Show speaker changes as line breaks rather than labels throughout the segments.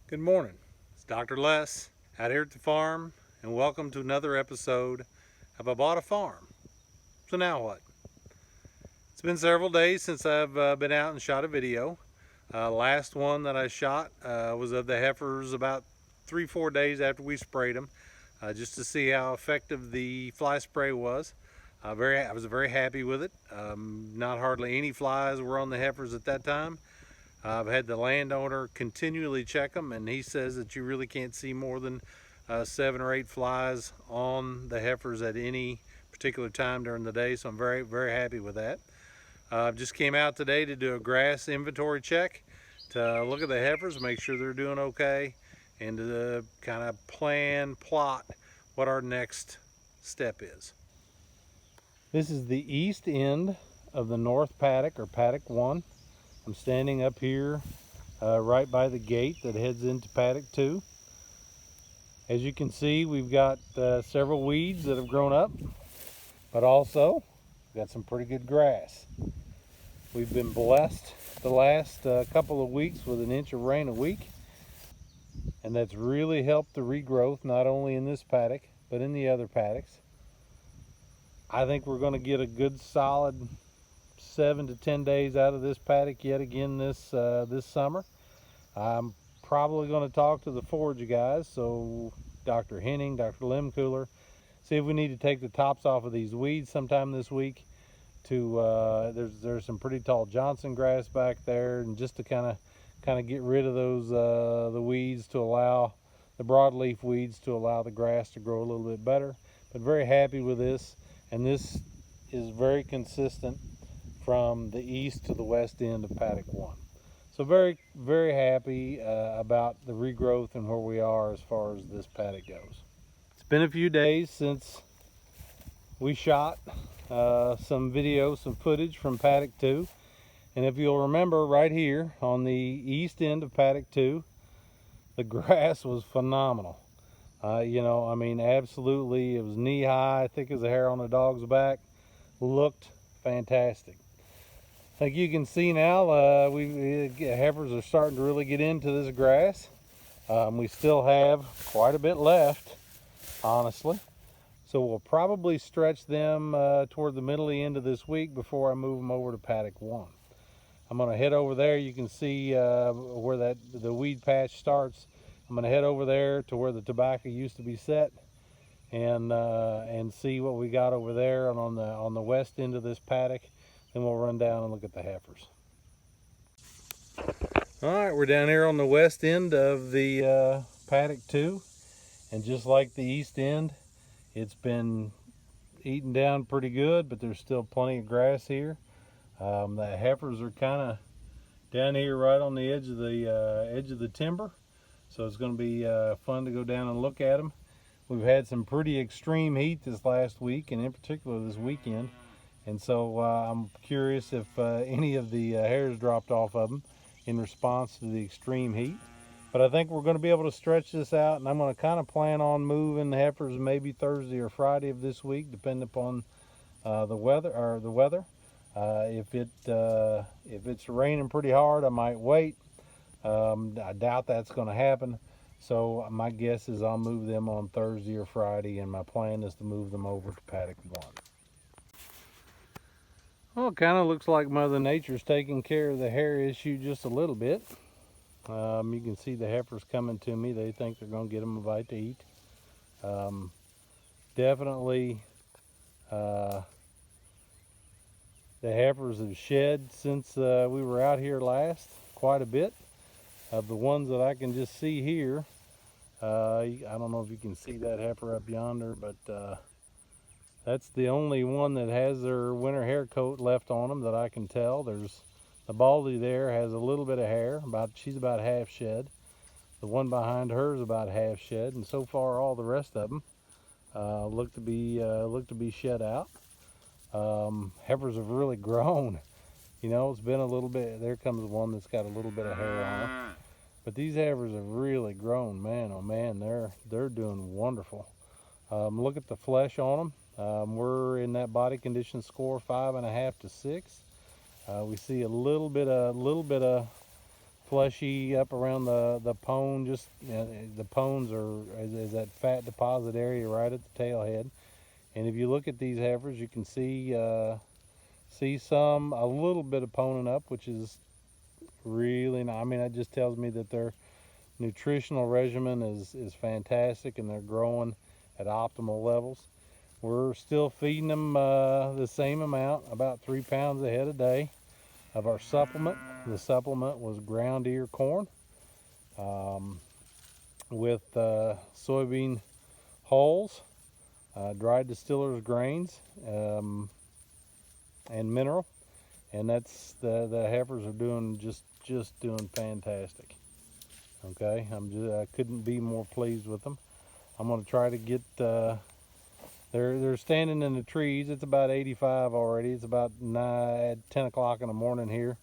Good morning. It's Dr. Les out here at the farm, and welcome to another episode of I Bought a Farm. So now what? It's been several days since I've been out and shot a video. Last one that I shot was of the heifers about 3-4 days after we sprayed them, just to see how effective the fly spray was. I was very happy with it. Not hardly any flies were on the heifers at that time. I've had the landowner continually check them, and he says that you really can't see more than 7 or 8 flies on the heifers at any particular time during the day, so I'm very, very happy with that. Just came out today to do a grass inventory check to look at the heifers, make sure they're doing okay, and to kind of plot what our next step is. This is the east end of the north paddock, or paddock 1. I'm standing up here right by the gate that heads into paddock 2. As you can see, we've got several weeds that have grown up, but also we've got some pretty good grass. We've been blessed the last couple of weeks with an inch of rain a week, and that's really helped the regrowth, not only in this paddock but in the other paddocks. I think we're going to get a good solid 7 to 10 days out of this paddock yet again this summer. I'm probably going to talk to the forage guys, so Dr. Henning, Dr. Limcooler, see if we need to take the tops off of these weeds sometime this week. There's some pretty tall Johnson grass back there, and just to kind of get rid of those the weeds, to allow the broadleaf weeds to allow the grass to grow a little bit better. But very happy with this, and this is very consistent from the east to the west end of paddock 1. So very, very happy about the regrowth and where we are as far as this paddock goes. It's been a few days since we shot some video, some footage from paddock 2. And if you'll remember, right here on the east end of paddock 2, the grass was phenomenal. I mean, absolutely, it was knee high, thick as the hair on a dog's back. Looked fantastic. Like you can see now, heifers are starting to really get into this grass. We still have quite a bit left, honestly. So we'll probably stretch them toward the middle of the end of this week before I move them over to paddock 1. I'm going to head over there. You can see where the weed patch starts. I'm going to head over there to where the tobacco used to be set, and see what we got over there. And on the west end of this paddock, then we'll run down and look at the heifers. All right, we're down here on the west end of the paddock 2, and just like the east end, it's been eaten down pretty good, but there's still plenty of grass here. The heifers are kind of down here right on the edge of the timber, so it's going to be fun to go down and look at them. We've had some pretty extreme heat this last week, and in particular this weekend. And so I'm curious if any of the hairs dropped off of them in response to the extreme heat. But I think we're going to be able to stretch this out, and I'm going to kind of plan on moving the heifers maybe Thursday or Friday of this week, depending upon the weather. If it's raining pretty hard, I might wait. I doubt that's going to happen. So my guess is I'll move them on Thursday or Friday, and my plan is to move them over to paddock 1. Well, it kind of looks like Mother Nature's taking care of the hair issue just a little bit. You can see the heifers coming to me. They think they're going to get them a bite to eat. Definitely, the heifers have shed since we were out here last quite a bit. Of the ones that I can just see here, I don't know if you can see that heifer up yonder, but that's the only one that has their winter hair coat left on them that I can tell. There's the Baldy there has a little bit of hair, she's about half shed. The one behind her is about half shed, and so far all the rest of them look to be shed out. Heifers have really grown. You know, it's been a little bit. There comes one that's got a little bit of hair on her. But these heifers have really grown, man. Oh man, they're doing wonderful. Look at the flesh on them. We're in that body condition score 5.5 to 6. We see a little bit of fleshy up around the pone. Just the pones is that fat deposit area right at the tail head. And if you look at these heifers, you can see a little bit of poning up, which is really nice. I mean, that just tells me that their nutritional regimen is fantastic and they're growing at optimal levels. We're still feeding them the same amount, about 3 pounds a head a day of our supplement. The supplement was ground ear corn with soybean hulls, dried distillers grains, and mineral. And that's the heifers are doing just doing fantastic. Okay, I couldn't be more pleased with them. I'm going to try to get they're standing in the trees. It's about 85 already. It's about 10 o'clock in the morning here.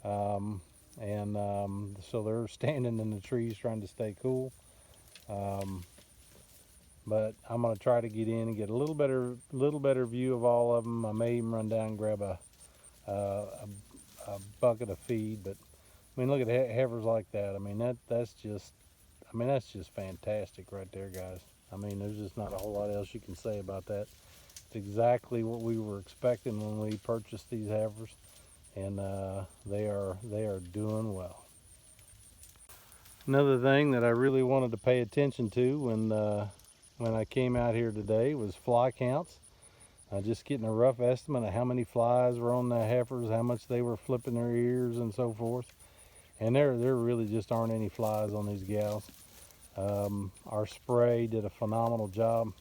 So they're standing in the trees trying to stay cool. But I'm going to try to get in and get a little better view of all of them. I may even run down and grab a bucket of feed. But I mean, look at heifers like that. I mean, that's just fantastic right there, guys. I mean, there's just not a whole lot else you can say about that. It's exactly what we were expecting when we purchased these heifers, and they are doing well. Another thing that I really wanted to pay attention to when I came out here today was fly counts. Just getting a rough estimate of how many flies were on the heifers, how much they were flipping their ears and so forth. And there really just aren't any flies on these gals. Our spray did a phenomenal job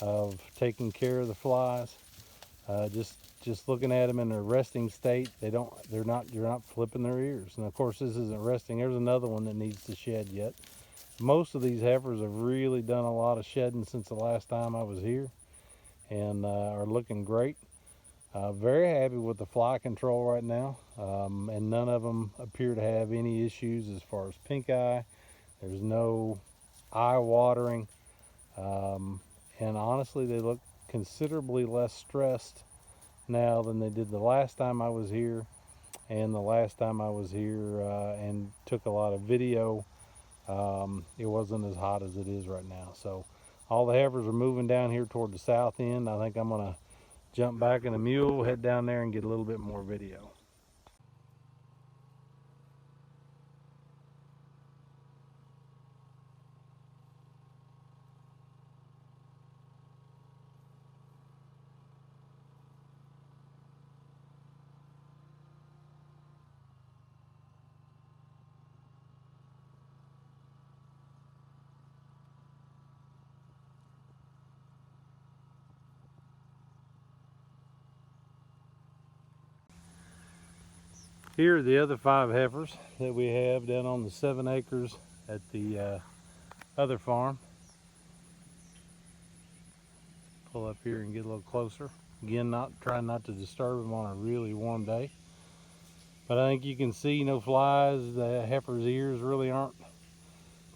of taking care of the flies. Just looking at them in their resting state, you're not flipping their ears. And of course, this isn't resting. There's another one that needs to shed yet. Most of these heifers have really done a lot of shedding since the last time I was here, and are looking great. Very happy with the fly control right now, and none of them appear to have any issues as far as pink eye. There's no eye watering, and honestly, they look considerably less stressed now than they did the last time I was here, and the last time I was here and took a lot of video. It wasn't as hot as it is right now. So all the heifers are moving down here toward the south end. I think I'm gonna jump back in a mule, head down there and get a little bit more video. Here are the other 5 heifers that we have down on the 7 acres at the other farm. Pull up here and get a little closer. Again, trying not to disturb them on a really warm day. But I think you can see no flies. The heifer's ears really aren't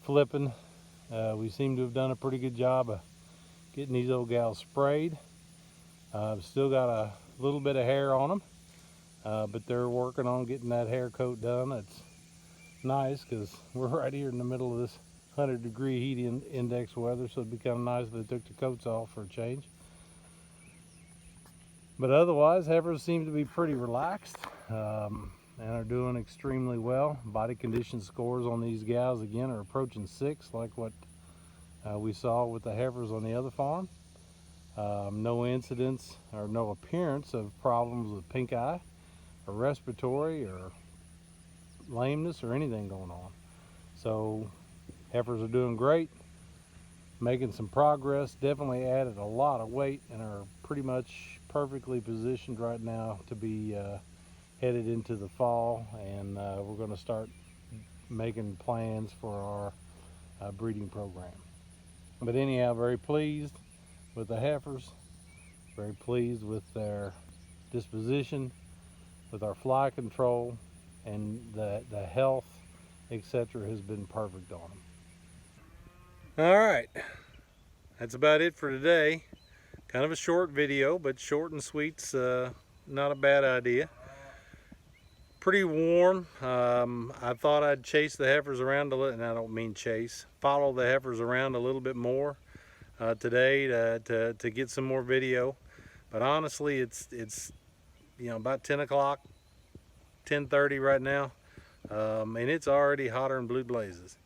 flipping. We seem to have done a pretty good job of getting these old gals sprayed. Still got a little bit of hair on them. But they're working on getting that hair coat done. It's nice because we're right here in the middle of this 100-degree heat index weather, so it'd be kind of nice if they took the coats off for a change. But otherwise, heifers seem to be pretty relaxed and are doing extremely well. Body condition scores on these gals again are approaching 6, like what we saw with the heifers on the other farm. No incidents or no appearance of problems with pink eye or respiratory or lameness or anything going on. So heifers are doing great, making some progress. Definitely added a lot of weight and are pretty much perfectly positioned right now to be headed into the fall, and we're going to start making plans for our breeding program. But anyhow, very pleased with the heifers, very pleased with their disposition, with our fly control, and the health, etc. has been perfect on them. All right, that's about it for today. Kind of a short video, but short and sweet's not a bad idea. Pretty warm. I thought I'd chase the heifers around a little, and I don't mean chase, follow the heifers around a little bit more today to get some more video. But honestly, it's about 10 o'clock, 10:30 right now, and it's already hotter than blue blazes.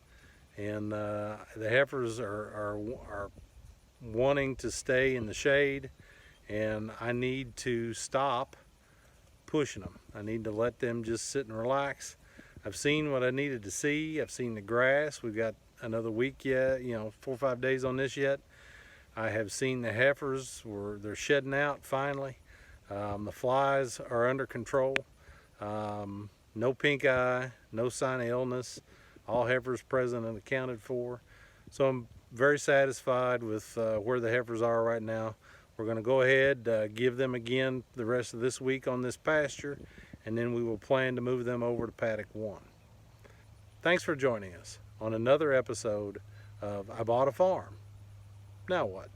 And the heifers are wanting to stay in the shade, and I need to stop pushing them. I need to let them just sit and relax. I've seen what I needed to see. I've seen the grass. We've got another week yet, 4 or 5 days on this yet. I have seen the heifers they're shedding out finally. The flies are under control. No pink eye, no sign of illness. All heifers present and accounted for. So I'm very satisfied with where the heifers are right now. We're going to go ahead, give them again the rest of this week on this pasture, and then we will plan to move them over to paddock 1. Thanks for joining us on another episode of I Bought a Farm. Now what?